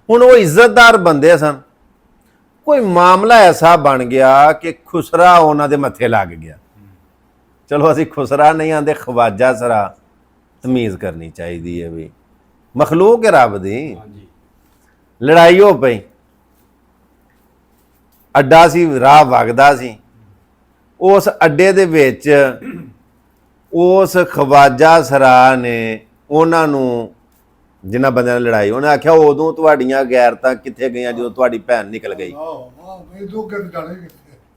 ਹੁਣ ਉਹ ਇੱਜ਼ਤਦਾਰ ਬੰਦੇ ਸਨ, ਕੋਈ ਮਾਮਲਾ ਐਸਾ ਬਣ ਗਿਆ ਕਿ ਖੁਸਰਾ ਉਹਨਾਂ ਦੇ ਮੱਥੇ ਲੱਗ ਗਿਆ। ਚਲੋ ਅਸੀਂ ਖੁਸਰਾ ਨਹੀਂ ਆਂਦੇ, ਖਵਾਜਾ ਸਰਾ ਤਮੀਜ਼ ਕਰਨੀ ਚਾਹੀਦੀ ਹੈ ਵੀ ਮਖਲੂਕ ਹੈ ਰੱਬ ਦੀ। ਲੜਾਈ ਹੋ ਪਈ, ਅੱਡਾ ਸੀ, ਰਾਹ ਵਗਦਾ ਸੀ, ਉਸ ਅੱਡੇ ਦੇ ਵਿੱਚ ਉਸ ਖਵਾਜਾ ਸਰਾ ਨੇ ਉਹਨਾਂ ਨੂੰ, ਜਿਨ੍ਹਾਂ ਬੰਦਿਆਂ ਨਾਲ ਲੜਾਈ, ਉਹਨੇ ਆਖਿਆ ਉਦੋਂ ਤੁਹਾਡੀਆਂ ਗੈਰਤਾਂ ਕਿੱਥੇ ਗਈਆਂ ਜਦੋਂ ਤੁਹਾਡੀ ਭੈਣ ਨਿਕਲ ਗਈ,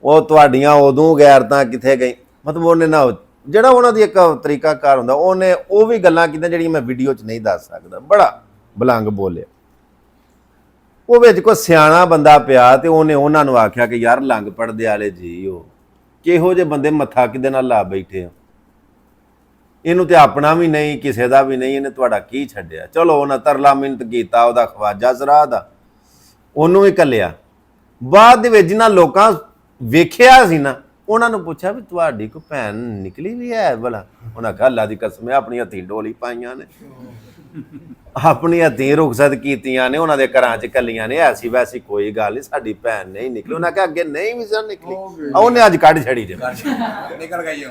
ਉਹ ਤੁਹਾਡੀਆਂ ਉਦੋਂ ਗੈਰਤਾਂ ਕਿੱਥੇ ਗਈ। ਮਤਲਬ ਉਹਨੇ ਨਾ, ਜਿਹੜਾ ਉਹਨਾਂ ਦੀ ਇੱਕ ਤਰੀਕਾਕਾਰ ਹੁੰਦਾ, ਉਹਨੇ ਉਹ ਵੀ ਗੱਲਾਂ ਕੀਤੀਆਂ ਜਿਹੜੀਆਂ ਮੈਂ ਵੀਡੀਓ 'ਚ ਨਹੀਂ ਦੱਸ ਸਕਦਾ। ਬੜਾ ਬਲੰਗ ਬੋਲਿਆ। ਉਹ ਵਿੱਚ ਕੋਈ ਸਿਆਣਾ ਬੰਦਾ ਪਿਆ ਤੇ ਉਹਨੇ ਉਹਨਾਂ ਨੂੰ ਆਖਿਆ ਕਿ ਯਾਰ ਲੰਗ ਪੜਦੇ ਵਾਲੇ ਜੀ, ਉਹ ਕਿਹੋ ਜਿਹੇ ਬੰਦੇ ਮੱਥਾ ਕਿਹਦੇ ਨਾਲ ਲਾ ਬੈਠੇ ਹੋ, ਇਹਨੂੰ ਤੇ ਆਪਣਾ ਵੀ ਨਹੀਂ ਕਿਸੇ ਦਾ ਵੀ ਨਹੀਂ, ਇਹਨੇ ਤੁਹਾਡਾ ਕੀ ਛੱਡਿਆ। ਚਲੋ ਉਹਨਾਂ ਤਰਲਾ ਮਿੰਨਤ ਕੀਤਾ ਉਹਦਾ ਖਵਾਜਾ ਸਰਾ ਦਾ, ਉਹਨੂੰ ਵੀ ਘੱਲਿਆ। ਬਾਅਦ ਦੇ ਵਿੱਚ ਜਿਨ੍ਹਾਂ ਲੋਕਾਂ ਵੇਖਿਆ ਸੀ ਨਾ, ਉਹਨਾਂ ਨੂੰ ਪੁੱਛਿਆ ਵੀ ਤੁਹਾਡੀ ਕੋਈ ਭੈਣ ਨਿਕਲੀ ਵੀ ਹੈ ਭਲਾ? ਉਹਨਾਂ ਕਿਹਾ ਅੱਲਾ ਦੀ ਕਸਮ ਹੈ, ਆਪਣੀ ਹੱਥੀਂ ਡੋਲੀ ਪਾਈਆਂ ਨੇ, ਆਪਣੀ ਹੱਥੀਂ ਰੁਖਸਤ ਕੀਤੀਆਂ ਨੇ, ਉਹਨਾਂ ਦੇ ਘਰਾਂ 'ਚ ਕੱਲੀਆਂ ਨੇ, ਐਸੀ ਵੈਸੀ ਕੋਈ ਗੱਲ ਨਹੀਂ, ਸਾਡੀ ਭੈਣ ਨਹੀਂ ਨਿਕਲੀ। ਉਹਨਾਂ ਕਿਹਾ ਅੱਗੇ ਨਹੀਂ ਵੀ ਸਰ ਨਿਕਲੀ, ਉਹਨੇ ਅੱਜ ਕੱਢ ਛੜੀ ਜੇ, ਨਿਕਲ ਗਈ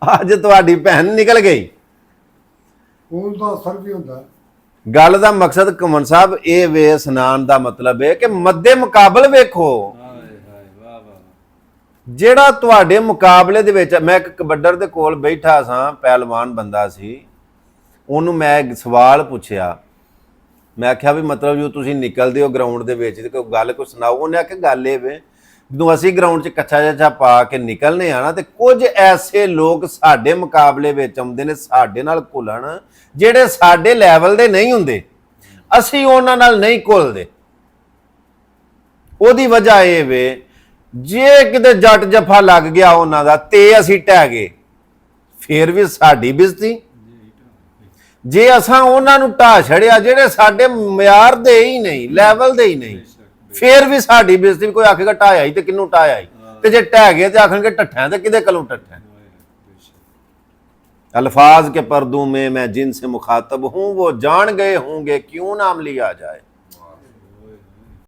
ਅੱਜ ਤੁਹਾਡੀ ਭੈਣ ਨਿਕਲ ਗਈ। ਉਹਦਾ ਅਸਰ ਵੀ ਹੁੰਦਾ। ਗੱਲ ਦਾ ਮਕਸਦ ਕਮਨ ਸਾਹਿਬ ਇਹ ਵੇ, ਇਸਨਾਨ ਦਾ ਮਤਲਬ ਹੈ ਕਿ ਮੱਦੇ ਮੁਕਾਬਲ ਵੇਖੋ, ਜਿਹੜਾ ਤੁਹਾਡੇ ਮੁਕਾਬਲੇ ਦੇ ਵਿੱਚ। ਮੈਂ ਇੱਕ ਕਬੱਡਰ ਦੇ ਕੋਲ ਬੈਠਾ ਸਾਂ, ਪਹਿਲਵਾਨ ਬੰਦਾ ਸੀ, ਉਹਨੂੰ ਮੈਂ ਇੱਕ ਸਵਾਲ ਪੁੱਛਿਆ, ਮੈਂ ਆਖਿਆ ਵੀ ਮਤਲਬ ਜੋ ਤੁਸੀਂ ਨਿਕਲਦੇ ਹੋ ਗਰਾਊਂਡ ਦੇ ਵਿੱਚ ਤੇ ਕੋਈ ਗੱਲ ਕੋਈ ਸੁਣਾਓ। ਉਹਨੇ ਆਖਿਆ ਗੱਲ ਇਹ ਵੇ, ਜਦੋਂ ਅਸੀਂ ਗਰਾਊਂਡ 'ਚ ਕੱਛਾ ਜੱਛਾ ਪਾ ਕੇ ਨਿਕਲਨੇ ਆ ਨਾ, ਤੇ ਕੁਝ ਐਸੇ ਲੋਕ ਸਾਡੇ ਮੁਕਾਬਲੇ ਵਿੱਚ ਆਉਂਦੇ ਨੇ, ਸਾਡੇ ਨਾਲ ਘੁਲਣ, ਜਿਹੜੇ ਸਾਡੇ ਲੈਵਲ ਦੇ ਨਹੀਂ ਹੁੰਦੇ, ਅਸੀਂ ਉਹਨਾਂ ਨਾਲ ਨਹੀਂ ਘੁਲਦੇ। ਉਹਦੀ ਵਜ੍ਹਾ ਇਹ ਵੇ, ਜੇ ਕਿਤੇ ਜੱਟ ਜੱਫਾ ਲੱਗ ਗਿਆ ਉਹਨਾਂ ਦਾ ਤੇ ਅਸੀਂ ਢਹਿ ਗਏ, ਫੇਰ ਵੀ ਸਾਡੀ ਬਿਜ਼ਤੀ। ਜੇ ਅਸਾਂ ਉਹਨਾਂ ਨੂੰ ਢਾਹ ਛੜਿਆ ਜਿਹੜੇ ਸਾਡੇ ਮਿਆਰ ਦੇ ਹੀ ਨਹੀਂ, ਲੈਵਲ ਦੇ ਹੀ ਨਹੀਂ, ਫੇਰ ਵੀ ਸਾਡੀ ਬੇਇੱਜ਼ਤੀ। ਕੋਈ ਆਖੇਗਾ ਢਾਇਆ ਹੀ ਤੇ ਕਿਹਨੂੰ ਢਾਇਆ ਹੀ, ਤੇ ਜੇ ਢਹਿ ਗਏ ਤੇ ਆਖਣਗੇ ਢੱਠਾ, ਤੇ ਕਿਹਦੇ ਕੋਲੋਂ ਢੱਠਾ। अल्फाज के पर्दों में मैं जिनसे मुखातब हूं, वो जान गए होंगे क्यों नाम लिया जाए।